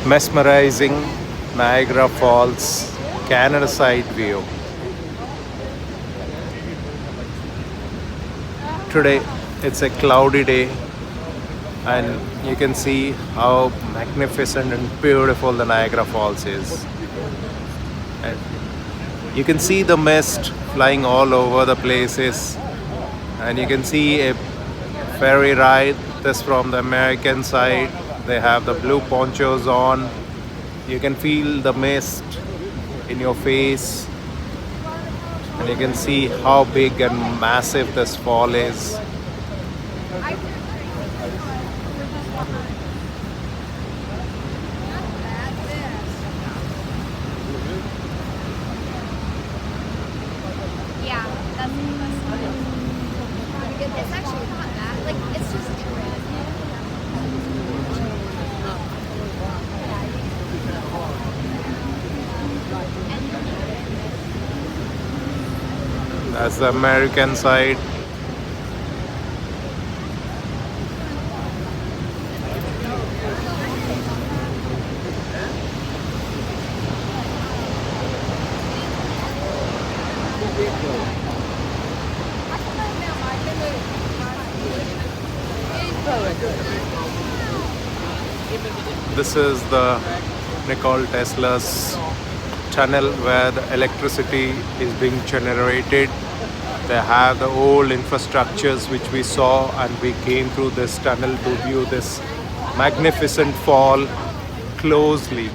mesmerizing Niagara Falls Canada side view. Today it's a cloudy day and you can see how magnificent and beautiful the Niagara Falls is. And you can see the mist flying all over the places, and you can see a ferry ride. This from the American side. They have the blue ponchos on. You can feel the mist in your face, and you can see how big and massive this fall is. Yeah, that's it's actually not bad. Like it's just That's the American side. This is the Nikola Tesla's tunnel where the electricity is being generated. They have the old infrastructures which we saw, and we came through this tunnel to view this magnificent fall closely.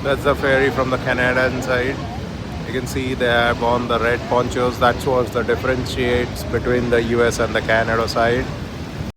That's the ferry from the Canadian side. You can see they have on the red ponchos. That's what the differentiates between the US and the Canada side.